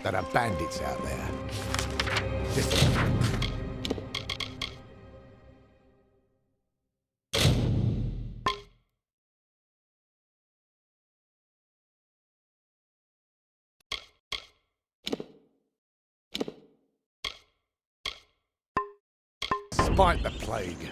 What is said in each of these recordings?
There are bandits out there. Just... Spite the plague.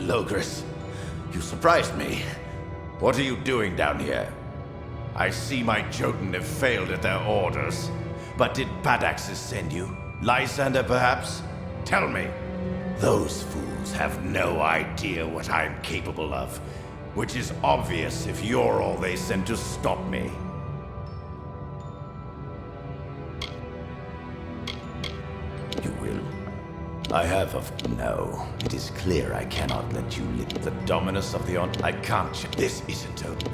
Logris, you surprised me. What are you doing down here? I see my Jotun have failed at their orders. But did Padaxes send you? Lysander, perhaps? Tell me. Those fools have no idea what I'm capable of, which is obvious if you're all they sent to stop me. You will. I have of... No. It is clear I cannot let you live. The dominus of the I can't... This isn't over.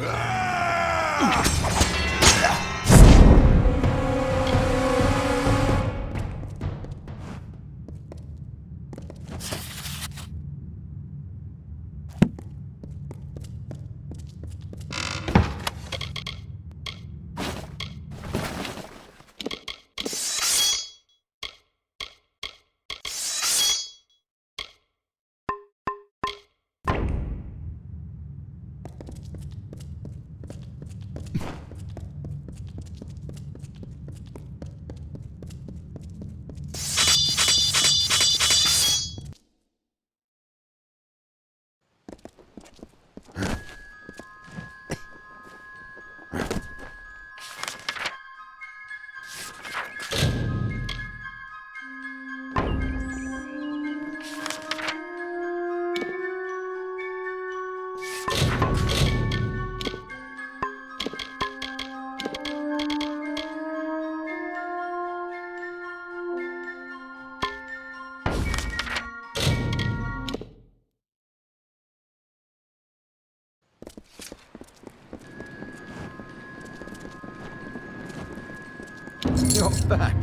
You're back.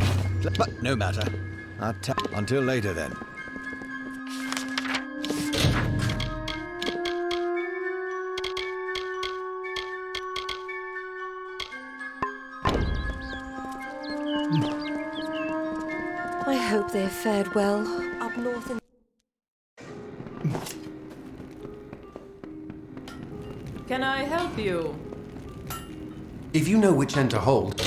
But no matter. Until later, then. I hope they have fared well up north in... Can I help you? If you know which end to hold...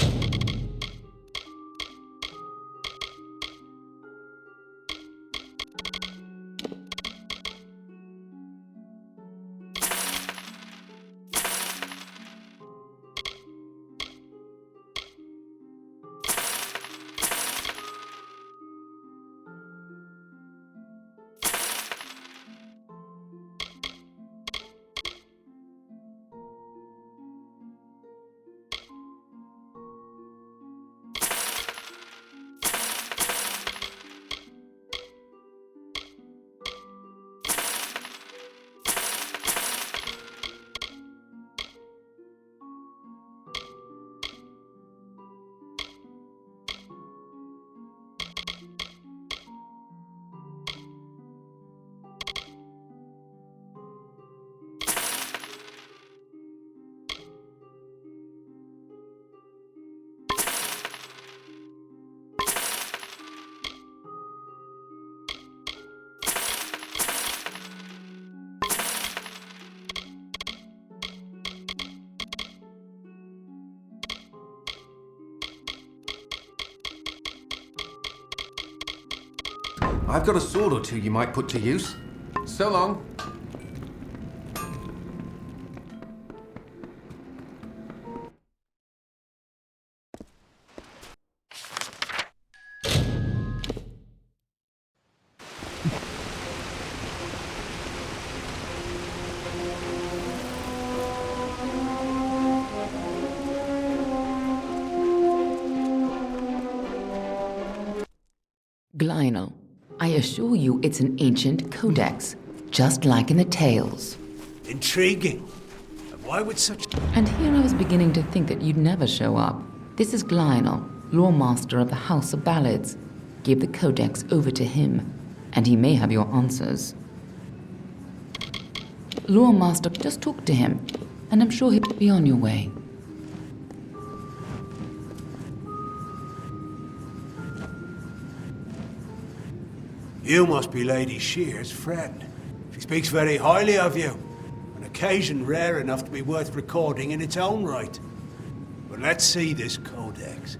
I've got a sword or two you might put to use. So long. Glynal, I assure you it's an ancient codex, just like in the tales. Intriguing. And why would such... And here I was beginning to think that you'd never show up. This is Glynal, lawmaster of the House of Ballads. Give the codex over to him, and he may have your answers. Lawmaster, just talk to him, and I'm sure he'll be on your way. You must be Lady Shear's friend. She speaks very highly of you. An occasion rare enough to be worth recording in its own right. But let's see this codex.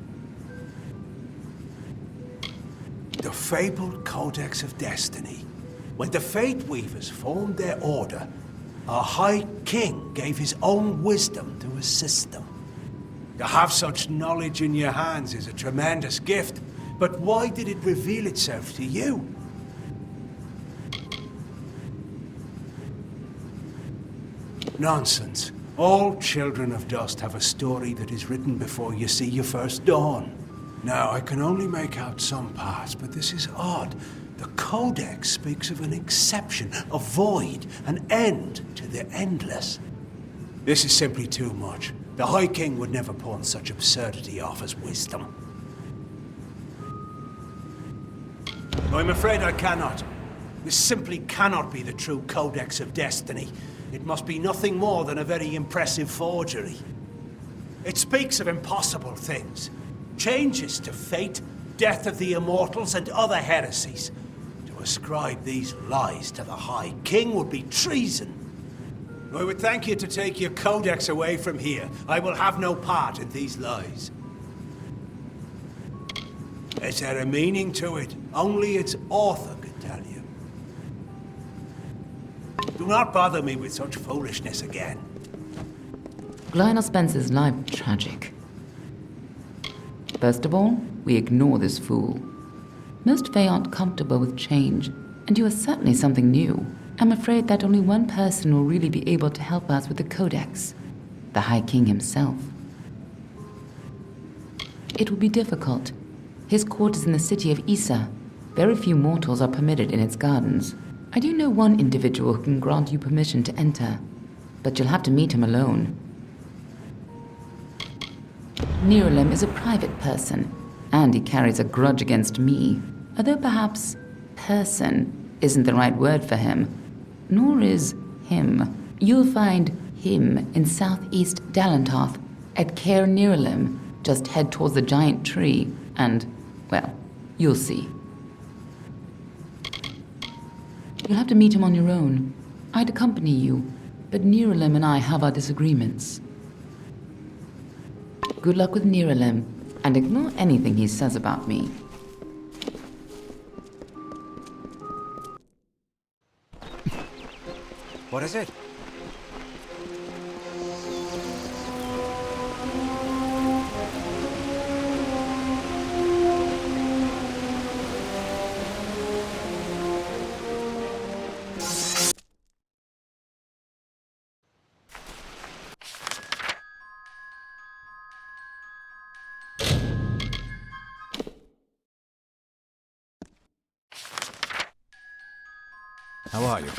The fabled Codex of Destiny. When the Fate Weavers formed their order, our High King gave his own wisdom to assist them. To have such knowledge in your hands is a tremendous gift, but why did it reveal itself to you? Nonsense. All children of dust have a story that is written before you see your first dawn. Now, I can only make out some parts, but this is odd. The Codex speaks of an exception, a void, an end to the endless. This is simply too much. The High King would never pawn such absurdity off as wisdom. I'm afraid I cannot. This simply cannot be the true Codex of Destiny. It must be nothing more than a very impressive forgery. It speaks of impossible things. Changes to fate, death of the immortals, and other heresies. To ascribe these lies to the High King would be treason. I would thank you to take your codex away from here. I will have no part in these lies. Is there a meaning to it? Only its author could tell you. Do not bother me with such foolishness again. Lionel Spencer's life tragic. First of all, we ignore this fool. Most Fae aren't comfortable with change, and you are certainly something new. I'm afraid that only one person will really be able to help us with the Codex. The High King himself. It will be difficult. His court is in the city of Issa. Very few mortals are permitted in its gardens. I do know one individual who can grant you permission to enter, but you'll have to meet him alone. Nerolim is a private person, and he carries a grudge against me, although perhaps person isn't the right word for him, nor is him. You'll find him in southeast Dalantoth at Caer Nerolim. Just head towards the giant tree, and, well, you'll see. You'll have to meet him on your own. I'd accompany you, but Nerolim and I have our disagreements. Good luck with Nerolim, and ignore anything he says about me. What is it? How are you?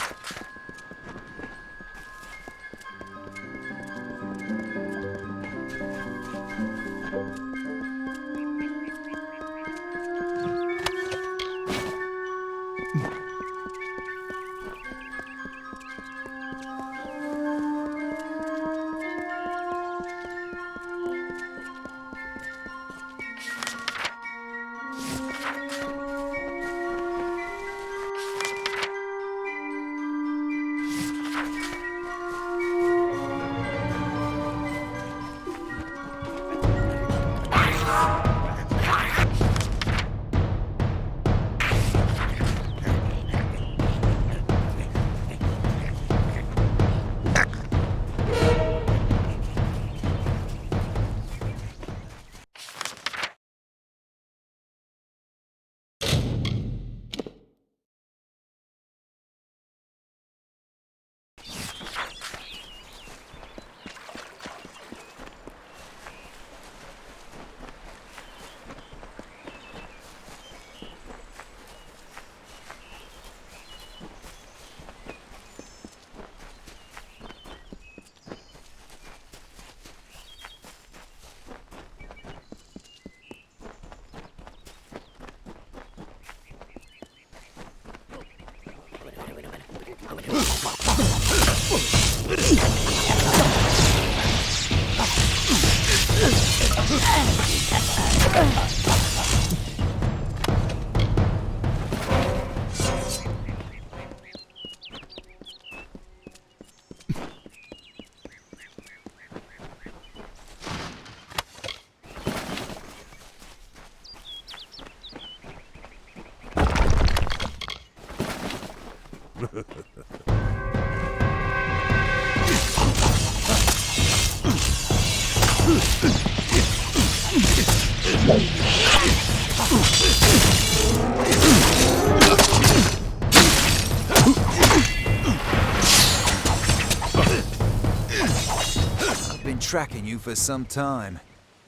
tracking you for some time.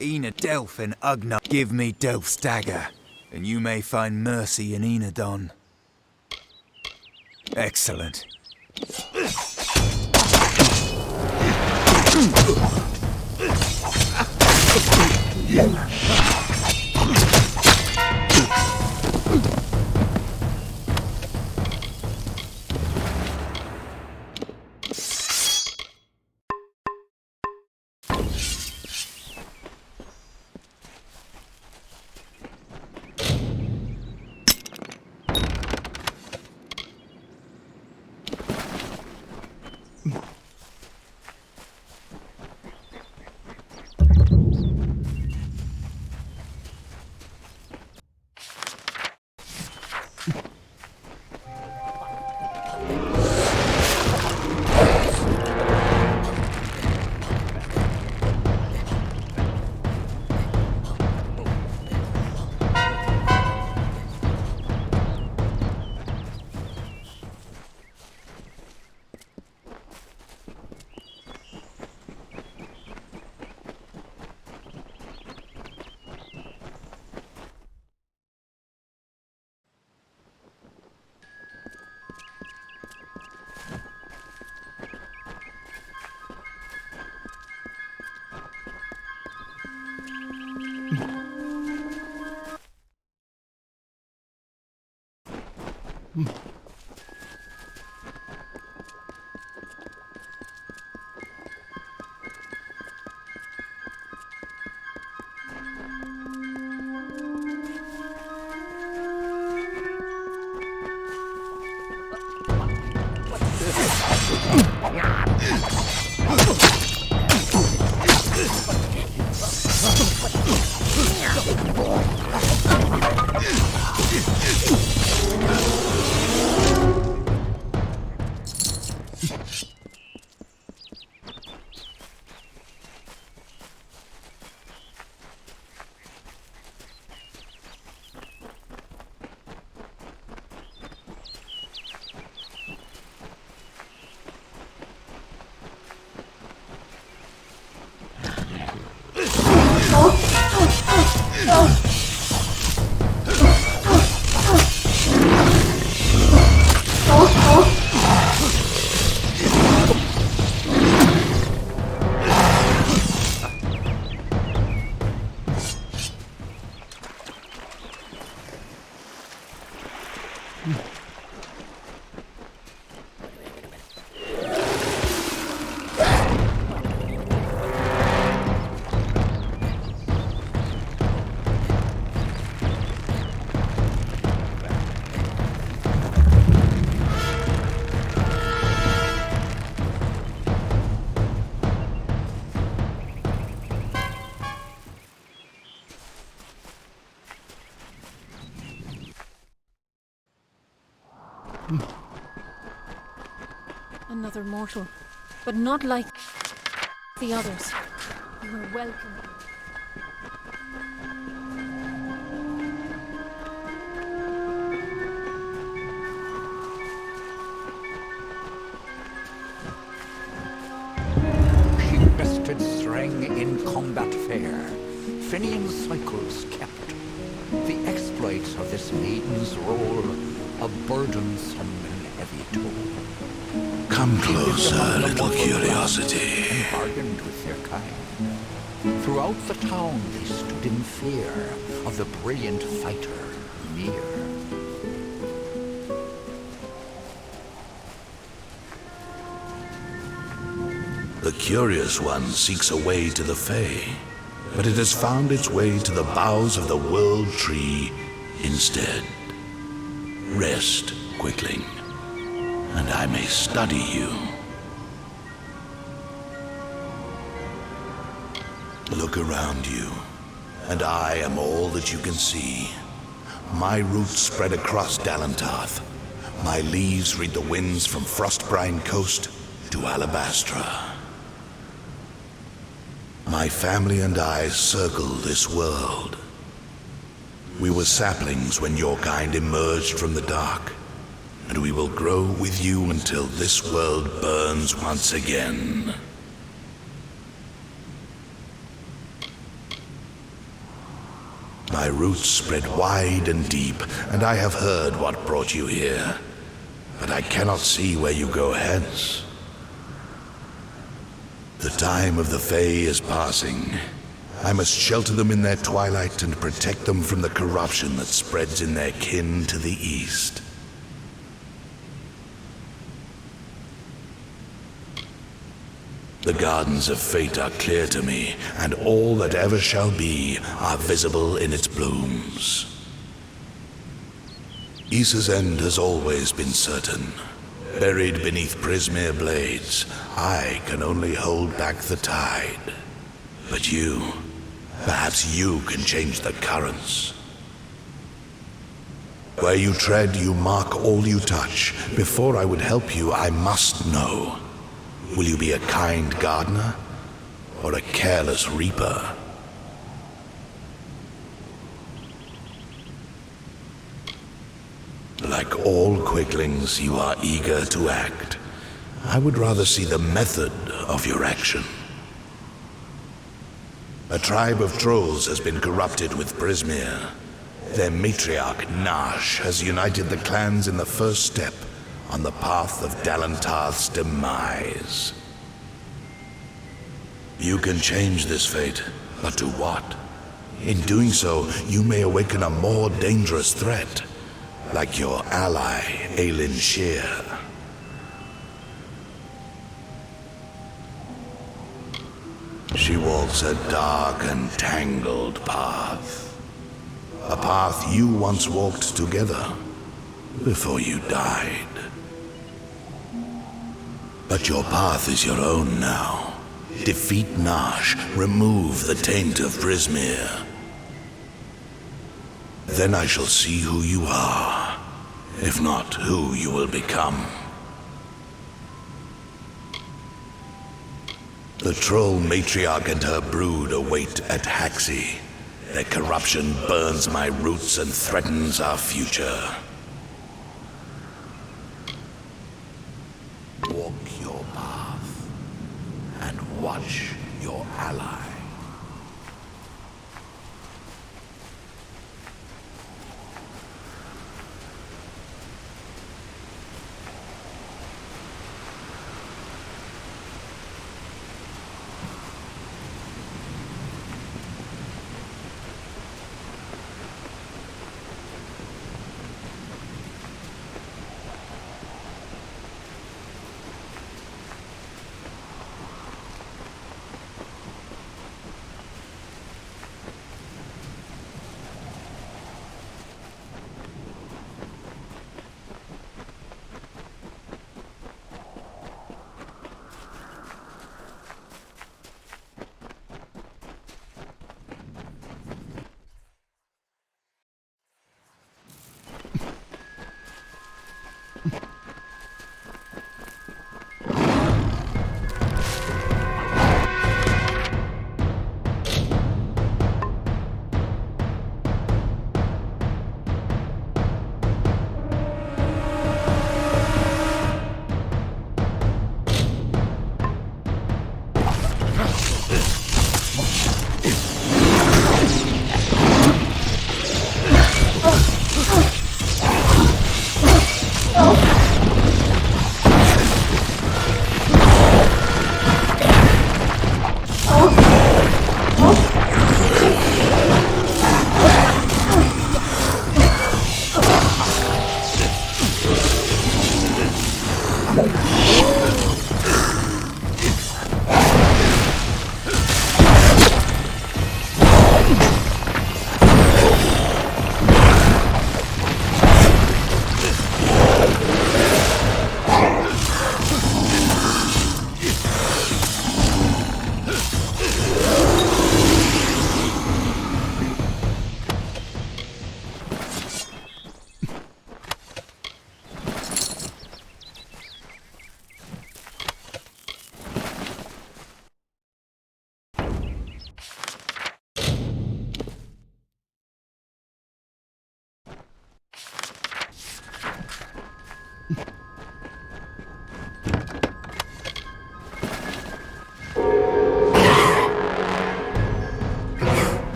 Ena Delph and Ugna. Give me Delph's dagger, and you may find mercy in Enadon. Excellent. Another mortal, but not like the others. You are welcome. Bested thrang in combat fair, Fenian cycles kept. The exploits of this maiden's role, a burdensome and heavy toll. Come closer, little curiosity. Bargained with their kind. Throughout the town they stood in fear of the brilliant fighter near. The curious one seeks a way to the Fae, but it has found its way to the boughs of the World Tree instead. Rest, Quickling, and I may study you. Look around you, and I am all that you can see. My roots spread across Dalantarth. My leaves read the winds from Frostbrine Coast to Alabastra. My family and I circle this world. We were saplings when your kind emerged from the dark, and we will grow with you until this world burns once again. My roots spread wide and deep, and I have heard what brought you here. But I cannot see where you go hence. The time of the Fae is passing. I must shelter them in their twilight and protect them from the corruption that spreads in their kin to the east. The gardens of fate are clear to me, and all that ever shall be are visible in its blooms. Issa's end has always been certain. Buried beneath Prismere blades, I can only hold back the tide. But you, perhaps you can change the currents. Where you tread, you mark all you touch. Before I would help you, I must know. Will you be a kind gardener, or a careless reaper? Like all quicklings, you are eager to act. I would rather see the method of your action. A tribe of trolls has been corrupted with Prismere. Their matriarch, Nash, has united the clans in the first step on the path of Dalantarth's demise. You can change this fate, but to what? In doing so, you may awaken a more dangerous threat, like your ally, Aelin Shear. She walks a dark and tangled path. A path you once walked together before you died. But your path is your own now. Defeat Nash, remove the taint of Prismere. Then I shall see who you are, if not who you will become. The troll matriarch and her brood await at Haxi. Their corruption burns my roots and threatens our future. Walk your path and watch your ally.